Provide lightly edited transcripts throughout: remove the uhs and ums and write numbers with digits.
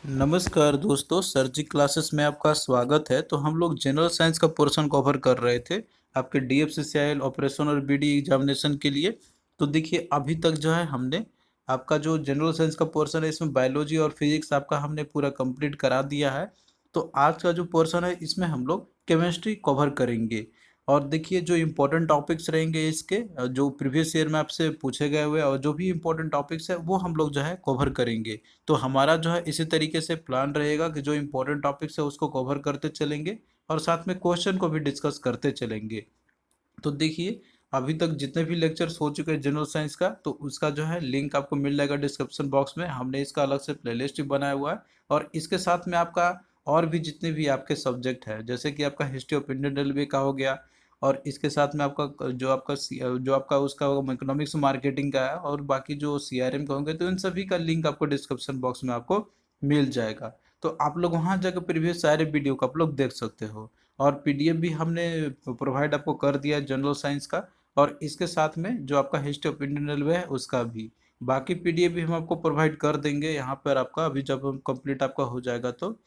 नमस्कार दोस्तों, सर जी क्लासेस में आपका स्वागत है। तो हम लोग जनरल साइंस का पोर्शन कवर कर रहे थे आपके डीएफसीसीआईएल ऑपरेशन और बीडी एग्जामिनेशन के लिए। तो देखिए अभी तक जो है हमने आपका जो जनरल साइंस का पोर्शन है इसमें बायोलॉजी और फिजिक्स आपका हमने पूरा कंप्लीट करा दिया है। तो आज का जो पोर्शन है इसमें हम लोग केमिस्ट्री कवर करेंगे। और देखिए जो इम्पोर्टेंट टॉपिक्स रहेंगे इसके जो प्रीवियस ईयर में आपसे पूछे गए हुए और जो भी इम्पोर्टेंट टॉपिक्स है वो हम लोग जो है कवर करेंगे। तो हमारा जो है इसी तरीके से प्लान रहेगा कि जो इम्पोर्टेंट टॉपिक्स है उसको कवर करते चलेंगे और साथ में क्वेश्चन को भी डिस्कस करते चलेंगे। तो देखिए अभी तक जितने भी लेक्चर्स हो चुके हैं जनरल साइंस का, तो उसका जो है लिंक आपको मिल जाएगा डिस्क्रिप्शन बॉक्स में। हमने इसका अलग से प्लेलिस्ट भी बनाया हुआ है और इसके साथ में आपका और भी जितने भी आपके सब्जेक्ट है, जैसे कि आपका हिस्ट्री ऑफ इंडियन रेलवे का हो गया, और इसके साथ में आपका जो आपका उसका इकोनॉमिक्स मार्केटिंग का है, और बाकी जो सीआरएम का होंगे, तो इन सभी का लिंक आपको डिस्क्रिप्शन बॉक्स में आपको मिल जाएगा। तो आप लोग वहाँ जाकर प्रीवियस सारे वीडियो को आप लोग देख सकते हो। और पीडीएफ भी हमने प्रोवाइड आपको कर दिया है जनरल साइंस का, और इसके साथ में जो आपका हिस्ट्री ऑफ इंडियन रेलवे है उसका भी। बाकी पीडीएफ भी हम आपको प्रोवाइड कर देंगे यहाँ पर आपका, अभी जब हम कंप्लीट आपका हो जाएगा तो।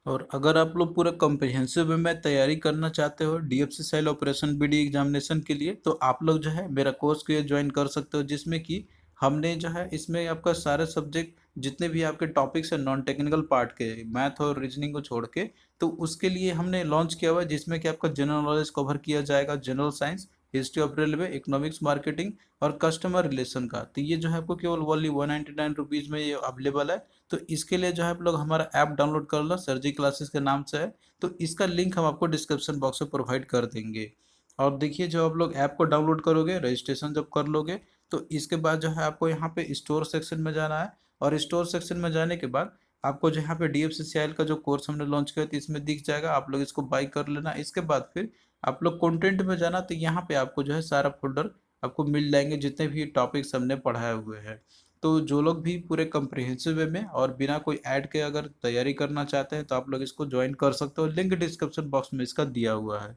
और अगर आप लोग पूरा कॉम्प्रिहेंसिव वे में तैयारी करना चाहते हो DFC cell operation BD examination के लिए, तो आप लोग जो है मेरा कोर्स को ज्वाइन कर सकते हो, जिसमें कि हमने जो है इसमें आपका सारे सब्जेक्ट जितने भी आपके टॉपिक्स हैं नॉन टेक्निकल पार्ट के, मैथ और रीजनिंग को छोड़ के, तो उसके लिए हमने लॉन्च किया हुआ है, जिसमें कि आपका जनरल नॉलेज कवर किया जाएगा, general science, history of railway, economics marketing और कस्टमर रिलेशन का। तो ये जो है आपको केवल ओनली 199 रुपीज़ में ये अवेलेबल है। तो इसके लिए जो है आप लोग हमारा ऐप डाउनलोड कर लो, सर जी क्लासेस के नाम से है। तो इसका लिंक हम आपको डिस्क्रिप्शन बॉक्स में प्रोवाइड कर देंगे। और देखिए जब आप लोग ऐप को डाउनलोड करोगे, रजिस्ट्रेशन जब कर लोगे, तो इसके बाद जो है आपको यहाँ पे स्टोर सेक्शन में जाना है। और स्टोर सेक्शन में जाने के बाद आपको जो यहाँ पे डीएफसीसीआईएल का जो कोर्स हमने लॉन्च किया था इसमें दिख जाएगा, आप लोग इसको बाई कर लेना। इसके बाद फिर आप लोग कंटेंट में जाना, तो यहाँ पे आपको जो है सारा फोल्डर आपको मिल जाएंगे जितने भी टॉपिक्स हमने पढ़ाए हुए हैं। तो जो लोग भी पूरे कम्प्रिहेंसिव वे में और बिना कोई ऐड के अगर तैयारी करना चाहते हैं, तो आप लोग इसको ज्वाइन कर सकते हो, लिंक डिस्क्रिप्शन बॉक्स में इसका दिया हुआ है।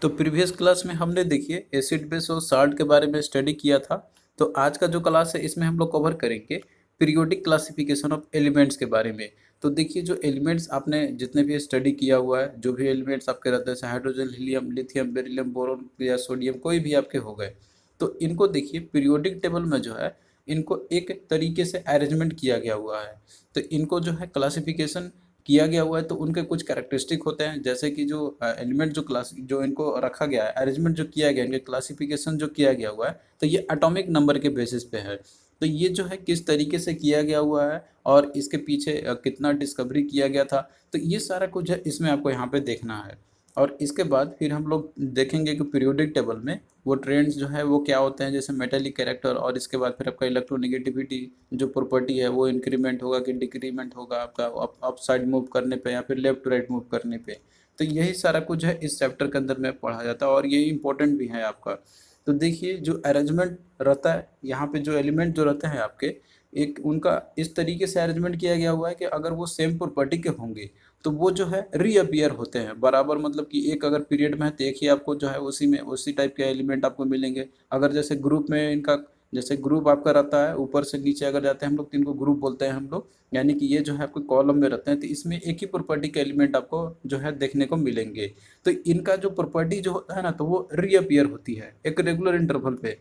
तो प्रीवियस क्लास में हमने देखिए एसिड बेस और साल्ट के बारे में स्टडी किया था। तो आज का जो क्लास है इसमें हम लोग कवर करेंगे पीरियोडिक क्लासिफिकेशन ऑफ एलिमेंट्स के बारे में। तो देखिए जो एलिमेंट्स आपने जितने भी स्टडी किया हुआ है, जो भी एलिमेंट्स आपके रहते हैं, hydrogen, helium, lithium, beryllium, boron या सोडियम, कोई भी आपके हो गए, तो इनको देखिए पीरियोडिक टेबल में जो है इनको एक तरीके से अरेंजमेंट किया गया हुआ है। तो इनको जो है क्लासिफिकेशन किया गया हुआ है, तो उनके कुछ कैरेक्टरिस्टिक होते हैं, जैसे कि जो एलिमेंट जो क्लास जो इनको रखा गया है, अरेंजमेंट जो किया गया है, इनके क्लासिफिकेशन जो किया गया हुआ है, तो ये एटॉमिक नंबर के बेसिस पे है। तो ये जो है किस तरीके से किया गया हुआ है और इसके पीछे कितना डिस्कवरी किया गया था, तो ये सारा कुछ है इसमें आपको यहाँ पे देखना है। और इसके बाद फिर हम लोग देखेंगे कि पीरियोडिक टेबल में वो ट्रेंड्स जो है वो क्या होते हैं, जैसे मेटेलिक कैरेक्टर, और इसके बाद फिर आपका इलेक्ट्रोनेगेटिविटी जो प्रॉपर्टी है वो इंक्रीमेंट होगा कि डिक्रीमेंट होगा आपका अप साइड मूव करने पे या फिर लेफ्ट टू राइट मूव करने पे। तो यही सारा कुछ है इस चैप्टर के अंदर में पढ़ा जाता है और ये इंपॉर्टेंट भी है आपका। तो देखिए जो अरेंजमेंट रहता है यहाँ पे, जो एलिमेंट जो रहते हैं आपके, एक उनका इस तरीके से अरेंजमेंट किया गया हुआ है कि अगर वो सेम प्रॉपर्टी के होंगे तो वो जो है रीअपियर होते हैं बराबर, मतलब कि एक अगर पीरियड में है तो एक ही आपको जो है उसी में उसी टाइप के एलिमेंट आपको मिलेंगे। अगर जैसे ग्रुप में इनका, जैसे ग्रुप आपका रहता है ऊपर से नीचे अगर जाते हैं हम लोग, तो इनको ग्रुप बोलते हैं हम लोग, यानी कि ये जो है आपको कॉलम में रहते हैं, तो इसमें एक ही प्रॉपर्टी के एलिमेंट आपको जो है देखने को मिलेंगे। तो इनका जो प्रॉपर्टी जो होता है ना, तो वो रीअपियर होती है एक रेगुलर इंटरवल पे।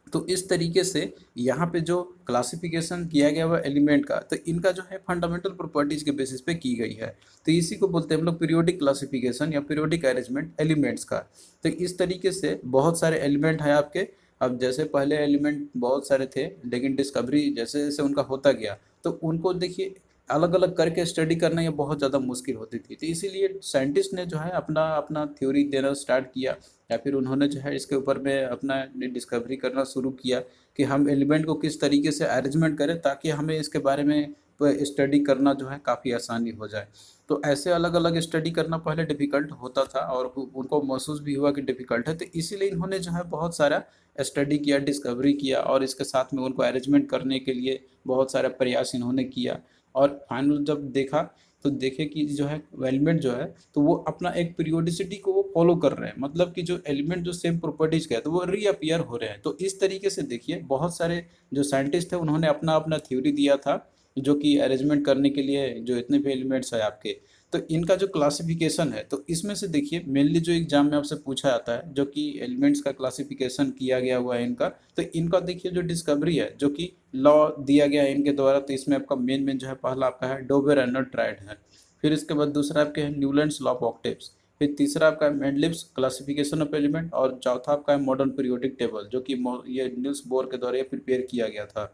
तो इस तरीके से यहाँ पे जो क्लासिफिकेशन किया गया हुआ एलिमेंट का, तो इनका जो है फंडामेंटल प्रॉपर्टीज के बेसिस पे की गई है। तो इसी को बोलते हैं हम लोग पीरियोडिक क्लासिफिकेशन या पीरियोडिक अरेंजमेंट एलिमेंट्स का। तो इस तरीके से बहुत सारे एलिमेंट हैं आपके। अब जैसे पहले एलिमेंट बहुत सारे थे, लेकिन डिस्कवरी जैसे जैसे उनका होता गया, तो उनको देखिए अलग अलग करके स्टडी करना ये बहुत ज़्यादा मुश्किल होती थी। तो इसीलिए साइंटिस्ट ने जो है अपना अपना थ्योरी देना स्टार्ट किया, या फिर उन्होंने जो है इसके ऊपर में अपना डिस्कवरी करना शुरू किया कि हम एलिमेंट को किस तरीके से अरेंजमेंट करें ताकि हमें इसके बारे में स्टडी करना जो है काफ़ी आसानी हो जाए। तो ऐसे अलग अलग स्टडी करना पहले डिफ़िकल्ट होता था और उनको महसूस भी हुआ कि डिफ़िकल्ट है, तो इसीलिए इन्होंने जो है बहुत सारा स्टडी किया, डिस्कवरी किया, और इसके साथ में उनको अरेंजमेंट करने के लिए बहुत सारा प्रयास इन्होंने किया। और फाइनल जब देखा तो देखे कि जो है एलिमेंट जो है, तो वो अपना एक पीरियोडिसिटी को वो फॉलो कर रहे हैं, मतलब कि जो एलिमेंट जो सेम प्रॉपर्टीज के हैं तो वो रीअपियर हो रहे हैं। तो इस तरीके से देखिए बहुत सारे जो साइंटिस्ट थे उन्होंने अपना अपना थ्योरी दिया था जो कि अरेंजमेंट करने के लिए जो इतने भी एलिमेंट्स है आपके, तो इनका जो क्लासिफिकेशन है, तो इसमें से देखिए मेनली जो एग्जाम में आपसे पूछा जाता है जो कि एलिमेंट्स का क्लासिफिकेशन किया गया हुआ है इनका, तो इनका देखिए जो डिस्कवरी है जो कि लॉ दिया गया है इनके द्वारा, तो इसमें आपका मेन जो है पहला आपका है डोबेरेनर ट्रायड है, फिर इसके बाद दूसरा आपके है न्यूलैंड्स लॉ ऑफ ऑक्टेव्स, फिर तीसरा आपका है मेंडलिव्स क्लासिफिकेशन ऑफ एलिमेंट, और चौथा आपका है मॉडर्न पीरियोडिक टेबल जो कि ये नील्स बोर के द्वारा प्रिपेयर किया गया था।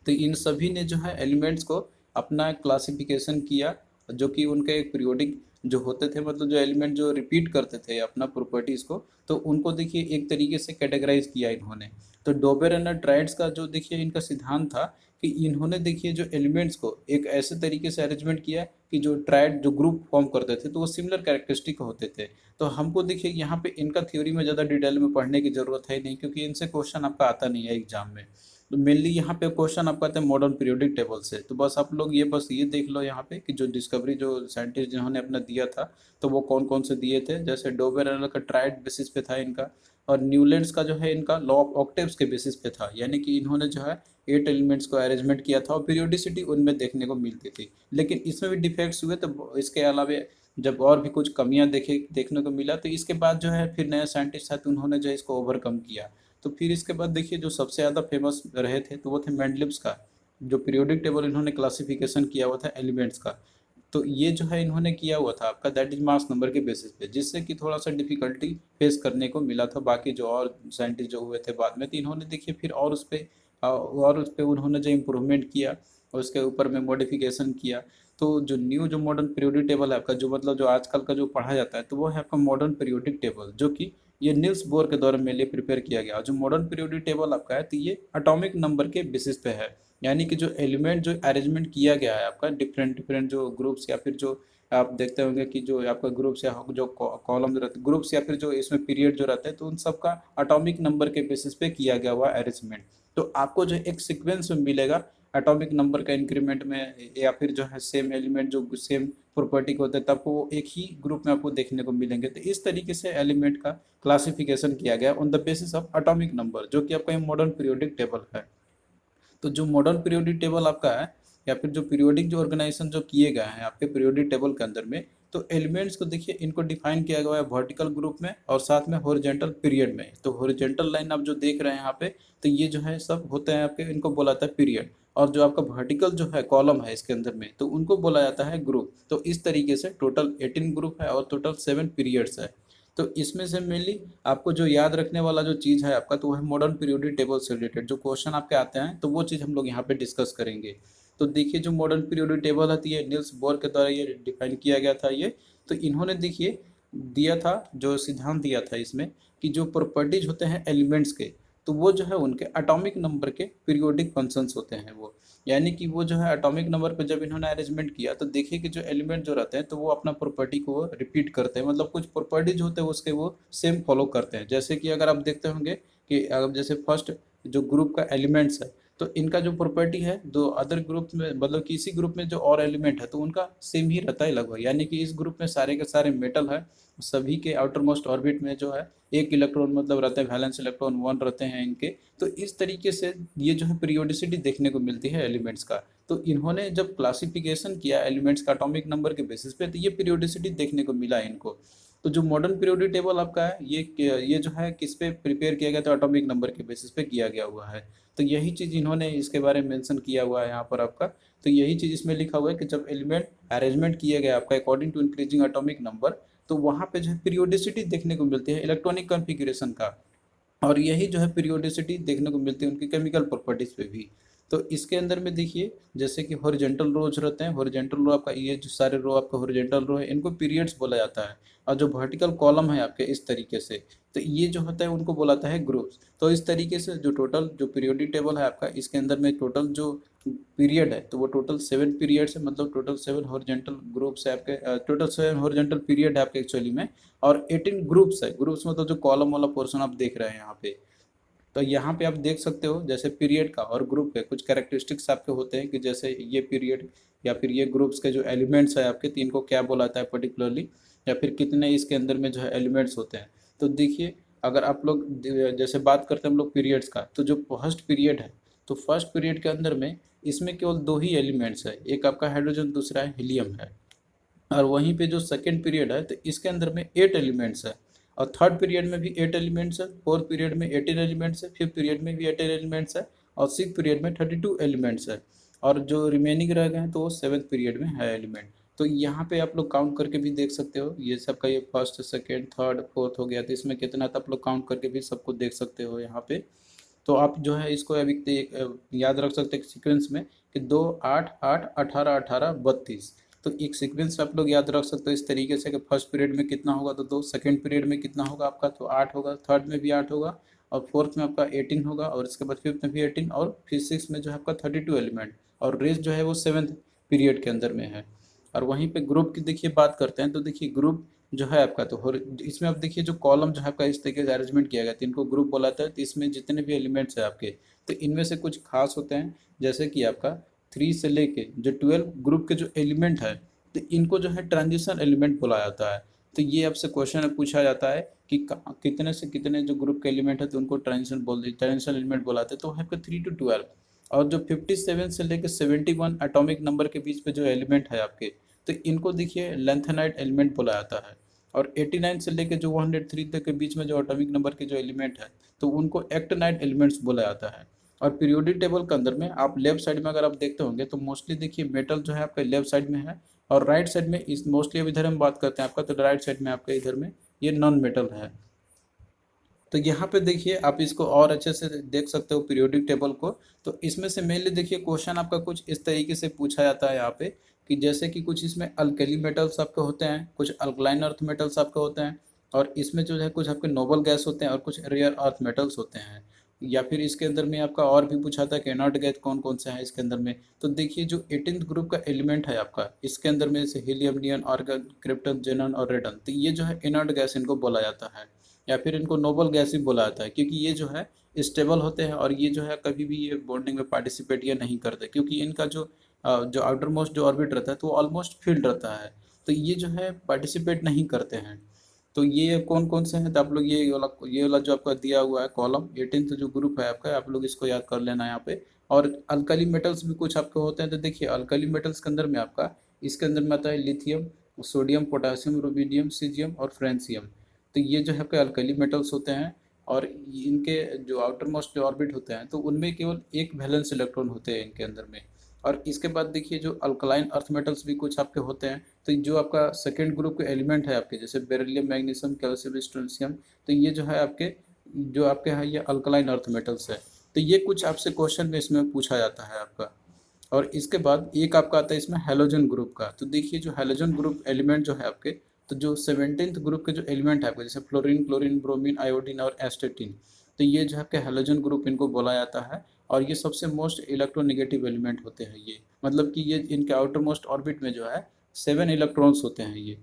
तो इन सभी ने जो है एलिमेंट्स को अपना क्लासिफिकेशन किया, जो कि उनके एक पीरियोडिक जो होते थे, मतलब जो एलिमेंट जो रिपीट करते थे अपना प्रॉपर्टीज़ को, तो उनको देखिए एक तरीके से कैटेगराइज किया इन्होंने। तो डोबेरेनर ट्राइड्स का जो देखिए इनका सिद्धांत था कि इन्होंने देखिए जो एलिमेंट्स को एक ऐसे तरीके से अरेंजमेंट किया कि जो ट्राइड जो ग्रुप फॉर्म करते थे तो वो सिमिलर कैरेक्टरिस्टिक होते थे। तो हमको देखिए यहाँ पे इनका थ्योरी में ज़्यादा डिटेल में पढ़ने की ज़रूरत है नहीं, क्योंकि इनसे क्वेश्चन आपका आता नहीं है एग्जाम में। तो मेनली यहाँ पे क्वेश्चन आपका आता है मॉडर्न पीरियोडिक टेबल से, तो बस आप लोग ये बस ये देख लो यहाँ पे कि जो डिस्कवरी जो साइंटिस्ट जिन्होंने अपना दिया था, तो वो कौन कौन से दिए थे। जैसे डोबेरेनर का ट्राइड बेसिस पे था इनका, और न्यूलैंड्स का जो है इनका लॉ ऑफ ऑक्टेव्स के बेसिस पे था, यानी कि इन्होंने जो है 8 एलिमेंट्स को अरेंजमेंट किया था और पीरियोडिसिटी उनमें देखने को मिलती थी, लेकिन इसमें भी डिफेक्ट्स हुए। तो इसके अलावा जब और भी कुछ कमियां देखने को मिला, तो इसके बाद जो है फिर नए साइंटिस्ट आए तो उन्होंने जो है इसको ओवरकम किया। तो फिर इसके बाद देखिए जो सबसे ज़्यादा फेमस रहे थे तो वो थे मेंडलिव्स का, जो पीरियोडिक टेबल इन्होंने क्लासिफिकेशन किया हुआ था एलिमेंट्स का। तो ये जो है इन्होंने किया हुआ था आपका दैट इज मास नंबर के बेसिस पे, जिससे कि थोड़ा सा डिफिकल्टी फेस करने को मिला था बाकी जो और साइंटिस्ट जो हुए थे बाद में। तो इन्होंने देखिए फिर और उस पर उन्होंने जो इम्प्रूवमेंट किया और उसके ऊपर में मॉडिफिकेशन किया। तो जो न्यू जो मॉडर्न पीरियोडिक टेबल है आपका, जो मतलब जो आजकल का जो पढ़ा जाता है, तो वो है आपका मॉडर्न पीरियोडिक टेबल, जो कि ये नील्स बोर के द्वारा मेरे लिए प्रिपेयर किया गया। और जो मॉडर्न पीरियोडिक टेबल आपका है, तो ये एटॉमिक नंबर के बेसिस पे है, यानी कि जो एलिमेंट जो अरेंजमेंट किया गया है आपका डिफरेंट डिफरेंट जो ग्रुप्स, या फिर जो आप देखते होंगे कि जो आपका ग्रुप्स या जो कॉलम रहते ग्रुप्स, या फिर जो इसमें पीरियड जो रहते हैं, तो उन सब का एटॉमिक नंबर के बेसिस पे किया गया हुआ अरेंजमेंट। तो आपको जो एक सीक्वेंस में मिलेगा एटॉमिक नंबर का इंक्रीमेंट में, या फिर जो है सेम एलिमेंट जो सेम प्रॉपर्टी के होते हैं तब वो एक ही ग्रुप में आपको देखने को मिलेंगे। तो इस तरीके से एलिमेंट का क्लासिफिकेशन किया गया on the basis of atomic number, जो कि आपका मॉडर्न पीरियोडिक टेबल है। तो जो मॉडर्न पीरियोडिक टेबल आपका है, या फिर जो पीरियोडिक जो ऑर्गेनाइजेशन जो किए गए हैं आपके पीरियोडिक टेबल के अंदर में, तो एलिमेंट्स को देखिए इनको डिफाइन किया गया है वर्टिकल ग्रुप में और साथ में हॉरिजॉन्टल पीरियड में। तो हॉरिजॉन्टल लाइन आप जो देख रहे हैं यहाँ पे, तो ये जो है सब होते हैं आपके, इनको बोला जाता है पीरियड। और जो आपका वर्टिकल जो है कॉलम है इसके अंदर में, तो उनको बोला जाता है ग्रुप। तो इस तरीके से टोटल 18 ग्रुप है और टोटल 7 पीरियड्स है। तो इसमें से मेनली आपको जो याद रखने वाला जो चीज़ है आपका, तो वो है मॉडर्न पीरियोडिक टेबल से रिलेटेड जो क्वेश्चन आपके आते हैं, तो वो चीज़ हम लोग यहाँ पे डिस्कस करेंगे। तो देखिए जो मॉडर्न पीरियोडिक टेबल है, ये नील्स बोर के द्वारा ये डिफाइन किया गया था ये। तो इन्होंने देखिए दिया था जो सिद्धांत दिया था इसमें, कि जो प्रॉपर्टीज होते हैं एलिमेंट्स के, तो वो जो है उनके एटॉमिक नंबर के पीरियोडिक फंक्शंस होते हैं वो, यानी कि वो जो है एटॉमिक नंबर पे जब इन्होंने अरेंजमेंट किया, तो देखिए कि जो एलिमेंट जो रहते हैं तो वो अपना प्रॉपर्टी को रिपीट करते हैं, मतलब कुछ प्रॉपर्टीज होते हैं उसके वो सेम फॉलो करते हैं। जैसे कि अगर आप देखते होंगे कि अगर जैसे फर्स्ट जो ग्रुप का एलिमेंट्स है, तो इनका जो प्रॉपर्टी है दो अदर ग्रुप में, मतलब किसी ग्रुप में जो और एलिमेंट है तो उनका सेम ही रहता है लगभग, यानी कि इस ग्रुप में सारे के सारे मेटल है, सभी के आउटर मोस्ट ऑर्बिट में जो है एक इलेक्ट्रॉन मतलब रहते हैं, वैलेंस इलेक्ट्रॉन 1 रहते हैं इनके। तो इस तरीके से ये जो है पीरियोडिसिटी देखने को मिलती है एलिमेंट्स का। तो इन्होंने जब क्लासिफिकेशन किया एलिमेंट्स का एटॉमिक नंबर के बेसिस पे, तो ये पीरियोडिसिटी देखने को मिला इनको। तो जो मॉडर्न पीरियोडिक टेबल आपका है, ये जो है किस पे प्रिपेयर किया गया, तो एटॉमिक नंबर के बेसिस पे किया गया हुआ है। तो यही चीज़ इन्होंने इसके बारे में मेंशन किया हुआ है यहाँ पर आपका। तो यही चीज़ इसमें लिखा हुआ है कि जब एलिमेंट अरेंजमेंट किया गया आपका according to increasing atomic number, तो वहाँ पे जो है पीरियोडिसिटी देखने को मिलती है इलेक्ट्रॉनिक कॉन्फ़िगरेशन का, और यही जो है पीरियोडिसिटी देखने को मिलती है उनकी केमिकल प्रॉपर्टीज पे भी। तो इसके अंदर में देखिए जैसे कि हॉरिजॉन्टल रोज रहते हैं, हॉरिजॉन्टल रो आपका ये जो सारे रो आपका हॉरिजॉन्टल रो है, इनको पीरियड्स बोला जाता है। और जो वर्टिकल कॉलम है आपके इस तरीके से, तो ये जो होता है उनको बोलाता है ग्रुप्स। तो इस तरीके से जो टोटल जो पीरियोडिक टेबल है आपका, इसके अंदर में टोटल जो पीरियड है, तो वो टोटल 7 पीरियड्स है, मतलब टोटल 7 हॉरिजॉन्टल ग्रुप्स है आपके, टोटल 7 हॉरिजॉन्टल पीरियड है आपके एक्चुअली में। और 18 ग्रुप्स है, ग्रुप्स मतलब जो कॉलम वाला पोर्शन आप देख रहे हैं यहाँ पे। तो यहाँ पे आप देख सकते हो जैसे पीरियड का और ग्रुप के कुछ कैरेक्टरिस्टिक्स आपके होते हैं, कि जैसे ये पीरियड या फिर ये ग्रुप्स के जो एलिमेंट्स है आपके, तीन को क्या बोला जाता है पर्टिकुलरली, या फिर कितने इसके अंदर में जो है एलिमेंट्स होते हैं। तो देखिए अगर आप लोग जैसे बात करते हैं हम लोग पीरियड्स का, तो जो फर्स्ट पीरियड है तो फर्स्ट पीरियड के अंदर में इसमें केवल 2 ही एलिमेंट्स है, एक आपका हाइड्रोजन, दूसरा है हीलियम है। और वहीं पे जो सेकेंड पीरियड है तो इसके अंदर में 8 एलिमेंट्स है, और थर्ड पीरियड में भी 8 एलिमेंट्स है, फोर्थ पीरियड में 18 एलिमेंट्स है, फिफ्थ पीरियड में भी 18 एलिमेंट्स है, और सिक्स पीरियड में 32 एलिमेंट्स है, और जो रिमेनिंग रह गए हैं तो वो सेवन्थ पीरियड में है एलिमेंट। तो यहाँ पे आप लोग काउंट करके भी देख सकते हो, ये सबका ये फर्स्ट सेकेंड थर्ड फोर्थ हो गया, तो इसमें कितना था आप लोग काउंट करके भी सबको देख सकते हो यहाँ पे। तो आप जो है इसको अभी याद रख सकते हैं सीक्वेंस में कि 2 8 8 18 18 32। तो एक सीक्वेंस आप लोग याद रख सकते हो इस तरीके से कि फर्स्ट पीरियड में कितना होगा तो 2, सेकेंड पीरियड में कितना होगा आपका तो 8 होगा, थर्ड में भी 8 होगा, और फोर्थ में आपका 18 होगा, और इसके बाद फिफ्थ में भी 18, और फिर सिक्स में जो है आपका 32 एलिमेंट, और रेस्ट जो है वो सेवन्थ पीरियड के अंदर में है। और वहीं पे ग्रुप की देखिए बात करते हैं तो देखिए ग्रुप जो है आपका तो इसमें आप देखिए जो कॉलम जो है आपका इस तरीके से अरेंजमेंट किया गया है, तो इनको ग्रुप बोला जाता है। तो इसमें जितने भी एलिमेंट्स है आपके, तो इनमें से कुछ खास होते हैं, जैसे कि आपका 3 से लेके जो 12 ग्रुप के जो एलिमेंट है, तो इनको जो है ट्रांजिशन एलिमेंट बोला जाता है। तो ये आपसे क्वेश्चन में पूछा जाता है कि कितने से कितने जो ग्रुप के एलिमेंट है तो उनको ट्रांजिशन एलिमेंट बोला जाता है, तो है आपका 3 to 12। और जो 57 से लेकर 71 एटॉमिक नंबर के बीच पे जो एलिमेंट है आपके, तो इनको देखिए लेंथेनाइट एलिमेंट बोला जाता है। और 89 से लेकर जो 103 तक के बीच में जो एटॉमिक नंबर के जो एलिमेंट है, तो उनको एक्टिनाइट एलिमेंट्स बोला जाता है। और पीरियोडिक टेबल के अंदर में आप लेफ्ट साइड में अगर आप देखते होंगे तो मोस्टली देखिए मेटल जो है आपका लेफ्ट साइड में है, और राइट साइड में इस मोस्टली अब इधर हम बात करते हैं आपका, तो राइट साइड में आपका इधर में ये नॉन मेटल है। तो यहाँ पे देखिए आप इसको और अच्छे से देख सकते हो पीरियोडिक टेबल को। तो इसमें से मेनली देखिए क्वेश्चन आपका कुछ इस तरीके से पूछा जाता है यहाँ पे, कि जैसे कि कुछ इसमें अल्कली मेटल्स आपके होते हैं, कुछ अल्कलाइन अर्थ मेटल्स आपके होते हैं, और इसमें जो है कुछ आपके नोबल गैस होते हैं, और कुछ रेयर अर्थ मेटल्स होते हैं। या फिर इसके अंदर में आपका और भी पूछा था कि इनर्ट गैस कौन कौन सा है इसके अंदर में। तो देखिए जो 18th ग्रुप का एलिमेंट है आपका, इसके अंदर में जैसे हीलियम, नियन, आर्गन, क्रिप्टन, जेनन और रेडन, तो ये जो है इनर्ट गैस इनको बोला जाता है, या फिर इनको नोबल गैस भी बोला जाता है, क्योंकि ये जो है स्टेबल होते हैं, और ये जो है कभी भी ये बॉन्डिंग में पार्टिसिपेट ये नहीं करते, क्योंकि इनका जो आउटर मोस्ट जो ऑर्बिट रहता है तो वो ऑलमोस्ट फील्ड रहता है, तो ये जो है पार्टिसिपेट नहीं करते हैं। तो ये कौन कौन से हैं, तो आप लोग ये वाला जो आपका दिया हुआ है कॉलम 18th जो ग्रुप है आपका, आप लोग इसको याद कर लेना यहाँ पे। और अल्कली मेटल्स भी कुछ आपके होते हैं, तो देखिए अल्कली मेटल्स के अंदर में आपका इसके अंदर में आता है lithium, sodium, potassium, rubidium, caesium और फ्रेंसियम। तो ये जो है आपके अल्कली मेटल्स होते हैं, और इनके जो आउटर मोस्ट ऑर्बिट होते हैं तो उनमें केवल एक वैलेंस इलेक्ट्रॉन होते हैं इनके अंदर में। और इसके बाद देखिए जो अल्कलाइन अर्थ मेटल्स भी कुछ आपके होते हैं, तो जो आपका सेकेंड ग्रुप के एलिमेंट है आपके, जैसे बेरिलियम, मैग्नीशियम, कैल्शियम, स्ट्रोंशियम, तो ये जो है आपके जो आपके हैं ये अल्कलाइन अर्थ मेटल्स है। तो ये कुछ आपसे क्वेश्चन में इसमें पूछा जाता है आपका। और इसके बाद एक आपका आता है इसमें हैलोजन ग्रुप का। तो देखिए जो हैलोजन ग्रुप एलिमेंट जो है आपके, तो जो 17th ग्रुप के जो एलिमेंट है आपके, जैसे फ्लोरीन, क्लोरीन, ब्रोमीन, आयोडीन और एस्टेटिन, तो ये जो है आपके हैलोजन ग्रुप इनको बोला जाता है। और ये सबसे मोस्ट इलेक्ट्रोनेगेटिव एलिमेंट होते हैं ये, मतलब कि ये इनके आउटर मोस्ट ऑर्बिट में जो है 7 इलेक्ट्रॉन्स होते हैं ये।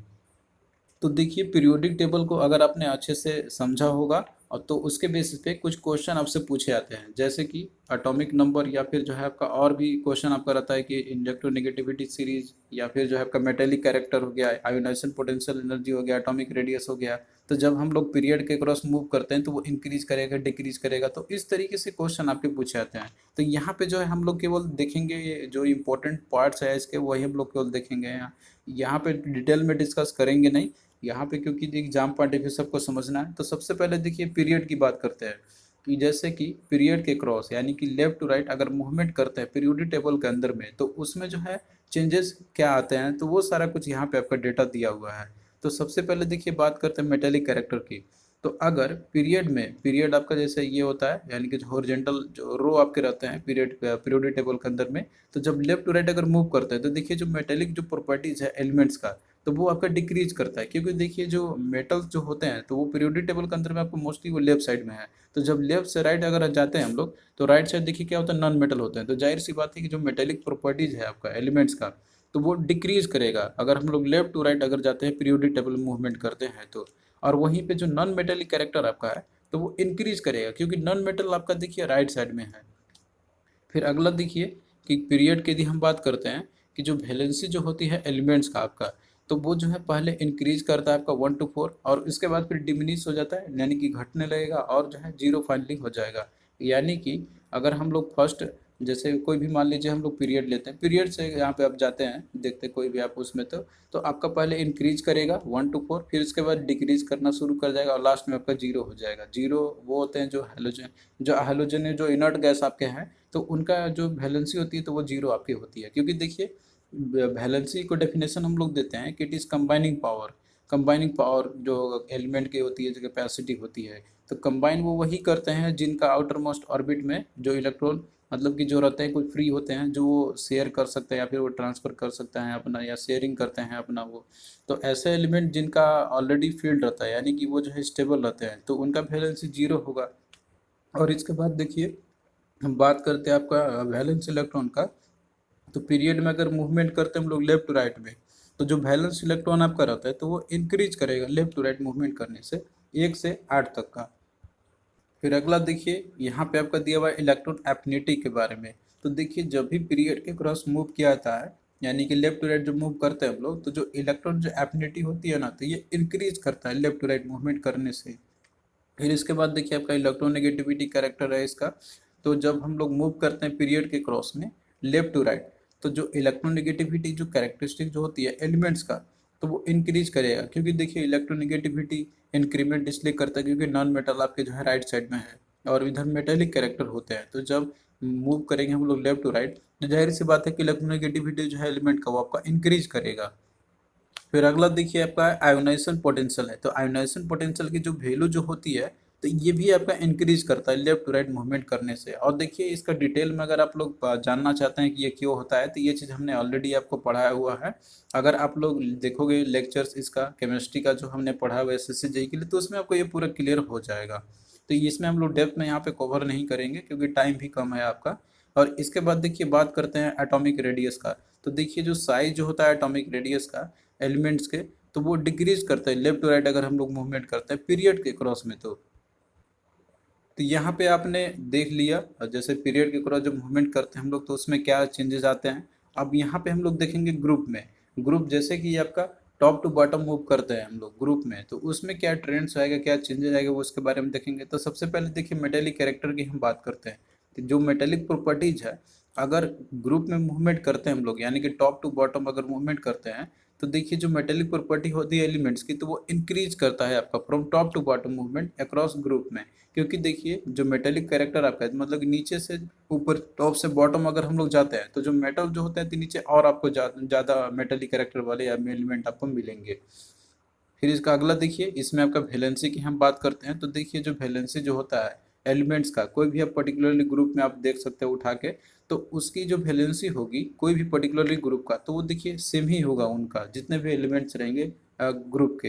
तो देखिए पीरियोडिक टेबल को अगर आपने अच्छे से समझा होगा, और तो उसके बेसिस पे कुछ क्वेश्चन आपसे पूछे जाते हैं, जैसे कि एटॉमिक नंबर, या फिर जो है आपका और भी क्वेश्चन आपका रहता है कि इलेक्ट्रोनेगेटिविटी सीरीज, या फिर जो है आपका मेटेलिक कैरेक्टर हो गया, आयोनाइजेशन पोटेंशियल एनर्जी हो गया, एटॉमिक रेडियस हो गया। तो जब हम लोग पीरियड के क्रॉस मूव करते हैं तो वो इंक्रीज करेगा, डिक्रीज करेगा, तो इस तरीके से क्वेश्चन आपके पूछे जाते हैं। तो यहाँ पे जो है हम लोग केवल देखेंगे ये जो इंपॉर्टेंट पार्ट्स है इसके, वही हम लोग केवल देखेंगे। यहाँ पे डिटेल में डिस्कस करेंगे नहीं यहाँ पे, क्योंकि एग्जाम पॉइंट ऑफ व्यू सबको समझना है। तो सबसे पहले देखिए पीरियड की बात करते हैं, कि जैसे कि पीरियड के क्रॉस यानी कि लेफ्ट टू राइट अगर मूवमेंट करते हैं पीरियोडिक टेबल के अंदर में, तो उसमें जो है चेंजेस क्या आते हैं, तो वो सारा कुछ यहाँ पे आपका डेटा दिया हुआ है। तो सबसे पहले देखिए बात करते हैं मेटेलिक कैरेक्टर की। तो अगर पीरियड आपका जैसे ये होता है, यानी कि जो हॉरिजॉन्टल जो रो आपके रहते हैं पीरियोडिक टेबल के अंदर में, तो जब लेफ्ट टू राइट अगर मूव करते हैं तो देखिए जो मेटेलिक जो प्रॉपर्टीज है एलिमेंट्स का, तो वो आपका डिक्रीज करता है, क्योंकि देखिए जो मेटल्स जो होते हैं तो वो पीरियोडिक टेबल के अंदर में आपको मोस्टली वो लेफ्ट साइड में है। तो जब लेफ्ट से राइट अगर जाते हैं हम लोग, तो राइट साइड देखिए क्या होता है, नॉन मेटल होते हैं। तो जाहिर सी बात है कि जो मेटेलिक प्रॉपर्टीज है आपका एलिमेंट्स का, तो वो डिक्रीज करेगा अगर हम लोग लेफ्ट टू राइट अगर जाते हैं पीरियोडिक टेबल मूवमेंट करते हैं तो। और वहीं पे जो नॉन मेटेलिक कैरेक्टर आपका है तो वो इंक्रीज करेगा, क्योंकि नॉन मेटल आपका देखिए राइट साइड में है। फिर अगला देखिए कि पीरियड की यदि हम बात करते हैं कि जो वैलेंसी जो होती है एलिमेंट्स का आपका, तो वो जो है पहले इंक्रीज करता है आपका 1 to 4, और इसके बाद फिर डिमिनिश हो जाता है, यानी कि घटने लगेगा, और जो है जीरो फाइनली हो जाएगा। यानी कि अगर हम लोग फर्स्ट जैसे कोई भी मान लीजिए हम लोग पीरियड लेते हैं, पीरियड से यहाँ पे आप जाते हैं, देखते हैं कोई भी आप उसमें तो आपका पहले इंक्रीज करेगा 1 to 4, फिर उसके बाद डिक्रीज करना शुरू कर जाएगा और लास्ट में आपका जीरो हो जाएगा। जीरो वो होते हैं जो हैलोजन जो इनर्ट गैस आपके हैं, तो उनका जो वैलेंसी होती है तो वो जीरो आपकी होती है। क्योंकि देखिए वैलेंसी को डेफिनेशन हम लोग देते हैं कि इट इज़ कंबाइनिंग पावर जो एलिमेंट की होती है, जो कैपेसिटी होती है, तो कंबाइन वो वही करते हैं जिनका आउटर मोस्ट ऑर्बिट में जो इलेक्ट्रॉन मतलब कि जो रहते हैं कोई फ्री होते हैं, जो वो शेयर कर सकते हैं या फिर वो ट्रांसफ़र कर सकते हैं अपना, या शेयरिंग करते हैं अपना वो। तो ऐसे एलिमेंट जिनका ऑलरेडी फील्ड रहता है, यानी कि वो जो है स्टेबल रहते हैं, तो उनका वैलेंसी जीरो होगा। और इसके बाद देखिए हम बात करते हैं आपका वैलेंस इलेक्ट्रॉन का। तो पीरियड में अगर मूवमेंट करते हैं हम लोग लेफ्ट टू राइट में, तो जो वैलेंस इलेक्ट्रॉन आपका रहता है तो वो इंक्रीज करेगा लेफ्ट टू राइट मूवमेंट करने से 1 से 8 तक का। फिर अगला देखिए यहाँ पे आपका दिया हुआ है इलेक्ट्रॉन एफिनिटी के बारे में। तो देखिए जब भी पीरियड के क्रॉस मूव किया जाता है, यानी कि लेफ्ट टू राइट जब मूव करते हैं हम लोग, तो जो इलेक्ट्रॉन जो एफिनिटी होती है ना, तो ये इंक्रीज करता है लेफ्ट टू राइट मूवमेंट करने से। फिर इसके बाद देखिए आपका इलेक्ट्रोनेगेटिविटी कैरेक्टर है इसका। तो जब हम लोग मूव करते हैं पीरियड के क्रॉस में लेफ्ट टू राइट, तो जो इलेक्ट्रोनेगेटिविटी जो कैरेक्टरिस्टिक जो होती है एलिमेंट्स का, तो वो इंक्रीज करेगा। क्योंकि देखिए इलेक्ट्रोनेगेटिविटी इंक्रीमेंट इसलिए करता है क्योंकि नॉन मेटल आपके जो है राइट साइड में है और इधर मेटेलिक कैरेक्टर होते हैं। तो जब मूव करेंगे हम लोग लेफ्ट टू राइट, तो जाहिर सी बात है कि इलेक्ट्रोनेगेटिविटी जो है एलिमेंट का वो आपका इंक्रीज करेगा। फिर अगला देखिए आपका आयोनाइजेशन पोटेंशियल है। तो आयोनाइजेशन पोटेंशियल की जो वैल्यू जो होती है, तो ये भी आपका इंक्रीज करता है लेफ्ट टू राइट मूवमेंट करने से। और देखिए इसका डिटेल में अगर आप लोग जानना चाहते हैं कि ये क्यों होता है, तो ये चीज़ हमने ऑलरेडी आपको पढ़ाया हुआ है। अगर आप लोग देखोगे लेक्चर्स इसका केमिस्ट्री का जो हमने पढ़ा हुआ है एसएससी जेईई के लिए, तो उसमें आपको ये पूरा क्लियर हो जाएगा। तो इसमें हम लोग डेप्थ में यहाँ पे कवर नहीं करेंगे क्योंकि टाइम भी कम है आपका। और इसके बाद देखिए बात करते हैं एटॉमिक रेडियस का। तो देखिए जो साइज जो होता है एटॉमिक रेडियस का एलिमेंट्स के, तो वो डिक्रीज करता है लेफ्ट टू राइट अगर हम लोग मूवमेंट करते हैं पीरियड के क्रॉस में। तो यहाँ पे आपने देख लिया जैसे पीरियड के क्रॉस जब मूवमेंट करते हैं हम लोग तो उसमें क्या चेंजेस आते हैं। अब यहाँ पे हम लोग देखेंगे ग्रुप में। ग्रुप जैसे कि आपका टॉप टू बॉटम मूव करते हैं हम लोग ग्रुप में, तो उसमें क्या ट्रेंड्स आएगा, क्या चेंजेस आएगा, वो उसके बारे में देखेंगे। तो सबसे पहले देखिए मेटेलिक कैरेक्टर की हम बात करते हैं। तो जो मेटेलिक प्रॉपर्टीज है, अगर ग्रुप में मूवमेंट करते हैं हम लोग, यानी कि टॉप टू बॉटम अगर मूवमेंट करते हैं, तो देखिए जो मेटेलिक प्रॉपर्टी होती है एलिमेंट्स की, तो वो इंक्रीज करता है आपका from top to bottom movement across group में। क्योंकि देखिए जो मेटेलिक कैरेक्टर आपका है, मतलब कि नीचे से ऊपर, टॉप से बॉटम अगर हम लोग जाते हैं, तो जो मेटल जो होते हैं तो नीचे और आपको ज़्यादा मेटेलिक कैरेक्टर वाले या एलिमेंट आपको मिलेंगे। फिर इसका अगला देखिए, इसमें आपका वैलेंसी की हम बात करते हैं। तो देखिए जो वैलेंसी जो होता है एलिमेंट्स का, कोई भी आप पर्टिकुलरली ग्रुप में आप देख सकते हो उठा के, तो उसकी जो वैलेंसी होगी कोई भी पर्टिकुलरली ग्रुप का, तो वो देखिए सेम ही होगा उनका जितने भी एलिमेंट्स रहेंगे ग्रुप के।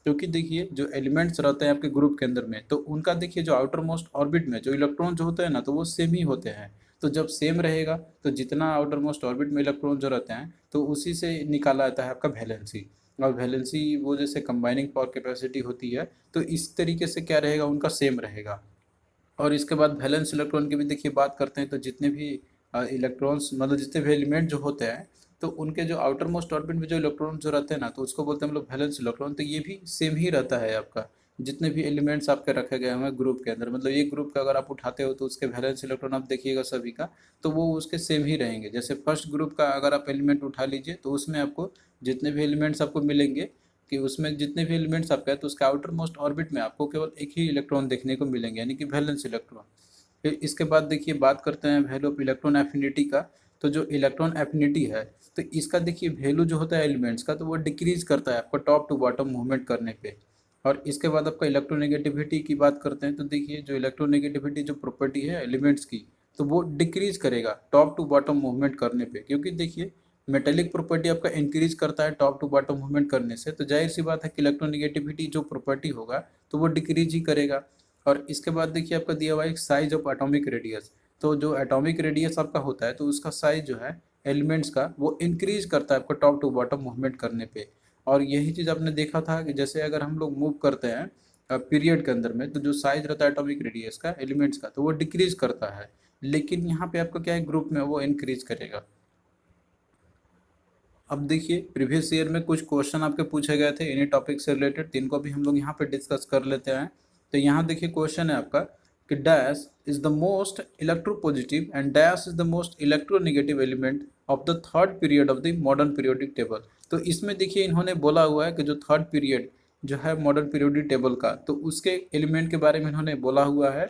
क्योंकि देखिए जो एलिमेंट्स रहते हैं आपके ग्रुप के अंदर में, तो उनका देखिए जो आउटर मोस्ट ऑर्बिट में जो इलेक्ट्रॉन जो होते हैं ना, तो वो सेम ही होते हैं। तो जब सेम रहेगा, तो जितना आउटर मोस्ट ऑर्बिट में इलेक्ट्रॉन जो रहते हैं, तो उसी से निकाला जाता है आपका वैलेंसी। और वैलेंसी वो जैसे कंबाइनिंग पावर कैपेसिटी होती है, तो इस तरीके से क्या रहेगा उनका सेम रहेगा। और इसके बाद वैलेंस इलेक्ट्रॉन की भी देखिए बात करते हैं। तो जितने भी इलेक्ट्रॉन्स मतलब जितने भी एलिमेंट जो होते हैं, तो उनके जो आउटर मोस्ट ऑर्बिट में जो इलेक्ट्रॉन जो रहते हैं ना, तो उसको बोलते हैं हम लोग वैलेंस इलेक्ट्रॉन। तो ये भी सेम ही रहता है आपका, जितने भी एलिमेंट्स आपके रखे गए हैं ग्रुप के अंदर, मतलब एक ग्रुप का अगर आप उठाते हो तो उसके वैलेंस इलेक्ट्रॉन आप देखिएगा सभी का, तो वो उसके सेम ही रहेंगे। जैसे फर्स्ट ग्रुप का अगर आप एलिमेंट उठा लीजिए, तो उसमें आपको जितने भी एलिमेंट्स आपको मिलेंगे, कि उसमें जितने भी एलिमेंट्स आपका है, तो उसके आउटर मोस्ट ऑर्बिट में आपको केवल एक ही इलेक्ट्रॉन देखने को मिलेंगे, यानी कि वैलेंस इलेक्ट्रॉन। फिर इसके बाद देखिए बात करते हैं वैल्यू ऑफ इलेक्ट्रॉन एफिनिटी का। तो जो इलेक्ट्रॉन एफिनिटी है, तो इसका देखिए वैल्यू जो होता है एलिमेंट्स का, तो वो डिक्रीज करता है आपको टॉप टू बॉटम मूवमेंट करने पे। और इसके बाद आपका इलेक्ट्रोनेगेटिविटी की बात करते हैं। तो देखिए जो इलेक्ट्रोनेगेटिविटी जो प्रॉपर्टी है एलिमेंट्स की, तो वो डिक्रीज करेगा टॉप टू बॉटम मूवमेंट करने पे। क्योंकि देखिए मेटेलिक प्रॉपर्टी आपका इंक्रीज करता है टॉप टू बॉटम मूवमेंट करने से, तो जाहिर सी बात है कि इलेक्ट्रोनेगेटिविटी जो प्रॉपर्टी होगा, तो वो डिक्रीज ही करेगा। और इसके बाद देखिए आपका दिया हुआ है एक साइज ऑफ एटॉमिक रेडियस। तो जो एटॉमिक रेडियस आपका होता है, तो उसका साइज जो है एलिमेंट्स का, वो इंक्रीज करता है आपको टॉप टू बॉटम मूवमेंट करने पे। और यही चीज़ आपने देखा था कि जैसे अगर हम लोग मूव करते हैं पीरियड के अंदर में, तो जो साइज रहता है एटॉमिक रेडियस का एलिमेंट्स का, तो वो डिक्रीज करता है। लेकिन यहाँ पे आपका क्या है, ग्रुप में वो इंक्रीज करेगा। अब देखिए प्रीवियस ईयर में कुछ क्वेश्चन आपके पूछे गए थे इन्हीं टॉपिक से रिलेटेड, तो इनको भी हम लोग यहाँ पे डिस्कस कर लेते हैं। तो यहाँ देखिए क्वेश्चन है आपका, कि dash is the most electropositive and dash is the most electronegative element of the third period of the modern periodic table. तो इसमें देखिए इन्होंने बोला हुआ है कि जो थर्ड पीरियड जो है मॉडर्न पीरियोडिक टेबल का, तो उसके एलिमेंट के बारे में इन्होंने बोला हुआ है।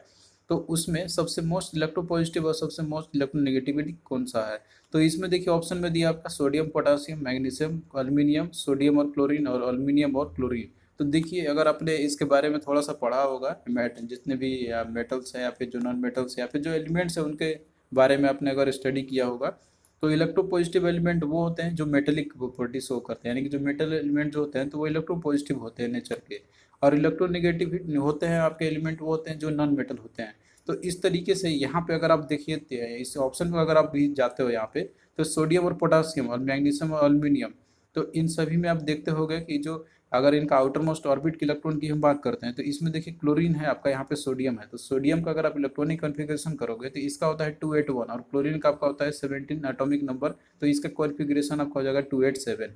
तो उसमें सबसे मोस्ट इलेक्ट्रोपॉजिटिव और सबसे मोस्ट इलेक्ट्रोनेगेटिविटी कौन सा है। तो इसमें देखिए ऑप्शन में दिया आपका sodium, potassium, magnesium, aluminium, sodium और क्लोरीन, और एल्यूमिनियम और क्लोरीन। तो देखिए अगर आपने इसके बारे में थोड़ा सा पढ़ा होगा, जितने भी मेटल्स हैं या फिर जो नॉन मेटल्स या फिर जो एलिमेंट्स हैं उनके बारे में आपने अगर स्टडी किया होगा, तो इलेक्ट्रोपॉजिटिव एलिमेंट वो होते हैं जो मेटेलिक प्रॉपर्टी शो करते हैं, यानी कि जो मेटल एलिमेंट जो होते हैं तो वो इलेक्ट्रोपॉजिटिव होते हैं नेचर के, और इलेक्ट्रोनेगेटिव होते हैं आपके एलिमेंट वो होते हैं जो नॉन मेटल होते हैं। तो इस तरीके से यहाँ पे अगर आप देखिए इस ऑप्शन में अगर आप भी जाते हो यहाँ पे, तो सोडियम और पोटासियम और मैग्नीशियम और एल्यूमिनियम, तो इन सभी में आप देखते होंगे कि जो अगर इनका आउटर मोस्ट ऑर्बिट के इलेक्ट्रॉन की हम बात करते हैं, तो इसमें देखिए क्लोरीन है आपका, यहाँ पे सोडियम है। तो सोडियम का अगर आप इलेक्ट्रॉनिक कॉन्फ़िगरेशन करोगे तो इसका होता है 281 और क्लोरीन का आपका होता है 17 एटॉमिक नंबर, तो इसका कॉन्फ़िगरेशन आपका हो जाएगा 287।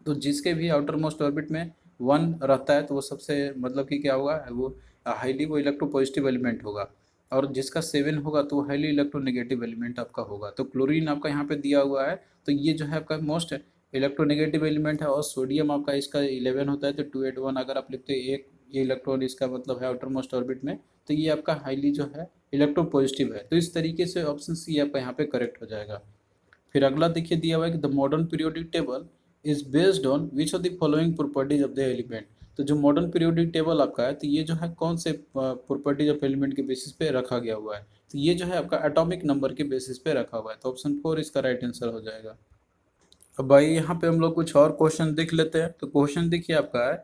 तो जिसके भी आउटर मोस्ट ऑर्बिट में 1 रहता है तो वो सबसे मतलब कि क्या होगा, वो हाईली वो इलेक्ट्रोपॉजिटिव एलिमेंट होगा, और जिसका 7 होगा तो वो हाईली इलेक्ट्रोनेगेटिव एलिमेंट आपका होगा। तो क्लोरीन आपका यहाँ पे दिया हुआ है, तो ये जो है आपका मोस्ट इलेक्ट्रोनेगेटिव एलिमेंट है, और सोडियम आपका इसका 11 होता है, तो 281 अगर आप लिखते हैं एक ये इलेक्ट्रॉन इसका मतलब है आउटर मोस्ट ऑर्बिट में, तो ये आपका हाईली जो है इलेक्ट्रोपॉजिटिव है। तो इस तरीके से ऑप्शन सी आपका यहाँ पे करेक्ट हो जाएगा। फिर अगला देखिए दिया हुआ है कि the modern periodic table is based on which of the following properties of the element. तो जो मॉडर्न पीरियोडिक टेबल आपका है, तो ये जो है कौन से प्रॉपर्टीज ऑफ एलिमेंट के बेसिस पे रखा गया हुआ है, तो ये जो है आपका एटॉमिक नंबर के बेसिस पे रखा हुआ है। तो ऑप्शन 4 इसका राइट आंसर हो जाएगा। अब भाई यहाँ पे हम लोग कुछ और क्वेश्चन देख लेते हैं। तो क्वेश्चन देखिए आपका है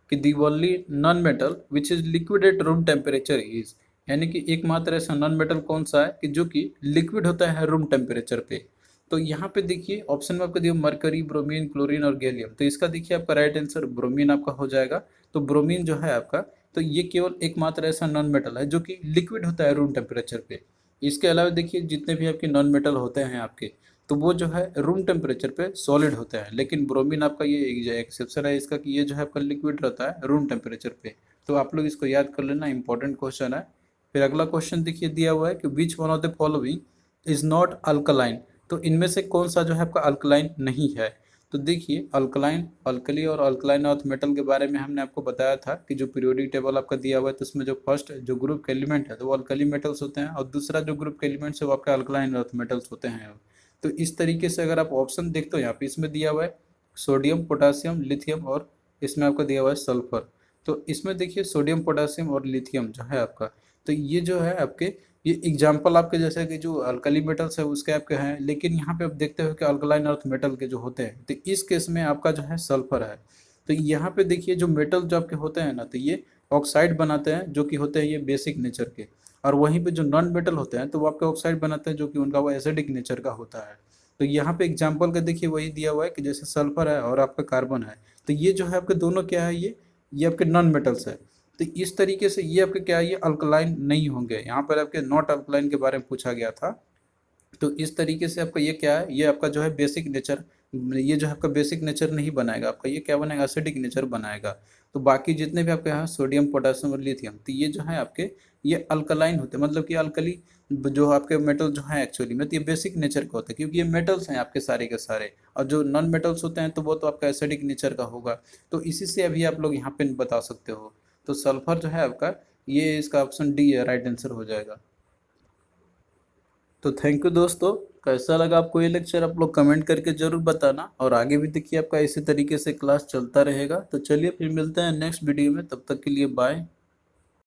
कि the only non metal which is liquid at room temperature is, यानी कि एकमात्र ऐसा नॉन मेटल कौन सा है कि जो कि लिक्विड होता है रूम टेम्परेचर पे। तो यहाँ पे देखिए ऑप्शन में आपको दिया मरकरी, ब्रोमीन, क्लोरीन और गैलियम। तो इसका देखिए आपका राइट आंसर ब्रोमीन आपका हो जाएगा। तो ब्रोमीन जो है आपका, तो ये केवल एकमात्र ऐसा नॉन मेटल है जो कि लिक्विड होता है रूम टेम्परेचर पे। इसके अलावा देखिए जितने भी आपके नॉन मेटल होते हैं आपके, तो वो जो है रूम टेम्परेचर पे सॉलिड होते हैं, लेकिन ब्रोमीन आपका ये एक्सेप्शन है इसका कि ये जो है आपका लिक्विड रहता है रूम टेम्परेचर पे। तो आप लोग इसको याद कर लेना, इंपॉर्टेंट क्वेश्चन है। फिर अगला क्वेश्चन देखिए दिया हुआ है कि which one of the following is not alkaline. तो इनमें से कौन सा जो है आपका अल्कलाइन नहीं है। तो देखिए अल्कलाइन, अल्कली और अल्कलाइन अर्थ मेटल के बारे में हमने आपको बताया था कि जो पीरियोडिक टेबल आपका दिया हुआ है, तो उसमें जो फर्स्ट जो ग्रुप के एलिमेंट है तो वो अल्कली मेटल्स होते हैं, और दूसरा जो ग्रुप के एलिमेंट्स है वो आपके अल्कलाइन अर्थ मेटल्स होते हैं। तो इस तरीके से अगर आप ऑप्शन देखते हो यहाँ पे, इसमें दिया हुआ है सोडियम, पोटासियम, लिथियम, और इसमें आपका दिया हुआ है सल्फर। तो इसमें देखिए सोडियम, पोटासियम और लिथियम जो है आपका, तो ये जो है आपके ये एग्जाम्पल आपके जैसे कि जो अल्कली मेटल्स है उसके आपके हैं, लेकिन यहाँ पे आप देखते हो कि अल्कलाइन अर्थ मेटल के जो होते हैं, तो इस केस में आपका जो है सल्फर है। तो यहाँ पे देखिए जो मेटल जो आपके होते हैं ना, तो ये ऑक्साइड बनाते हैं जो कि होते हैं ये बेसिक नेचर के, और वहीं पे जो नॉन मेटल होते हैं तो वो आपके ऑक्साइड बनाते हैं जो कि उनका वो एसिडिक नेचर का होता है। तो यहाँ पे एग्जाम्पल का देखिए वही दिया हुआ है कि जैसे सल्फर है और आपका कार्बन है, तो ये जो है आपके दोनों क्या है, ये आपके नॉन मेटल्स है। तो इस तरीके से ये आपके क्या है, ये अल्कलाइन नहीं होंगे। यहाँ पर आपके नॉट अल्कलाइन के बारे में पूछा गया था। तो इस तरीके से आपका ये क्या है, ये आपका जो है बेसिक नेचर, ये जो है आपका बेसिक नेचर नहीं बनाएगा, आपका ये क्या बनाएगा, एसिडिक नेचर बनाएगा। तो बाकी जितने भी आपके यहाँ सोडियम, पोटेशियम और लिथियम, तो ये जो है आपके ये अल्कलाइन होते हैं, मतलब कि अल्कली जो आपके मेटल जो है एक्चुअली में, तो ये बेसिक नेचर का होता है क्योंकि ये मेटल्स हैं आपके सारे के सारे, और जो नॉन मेटल्स होते हैं तो वो तो आपका एसिडिक नेचर का होगा। तो इसी से अभी आप लोग यहाँ पे बता सकते हो। तो सल्फर जो है आपका, ये इसका ऑप्शन डी है, राइट आंसर हो जाएगा। तो थैंक यू दोस्तों, कैसा लगा आपको ये लेक्चर आप लोग कमेंट करके ज़रूर बताना, और आगे भी देखिए आपका इसी तरीके से क्लास चलता रहेगा। तो चलिए फिर मिलते हैं नेक्स्ट वीडियो में, तब तक के लिए बाय।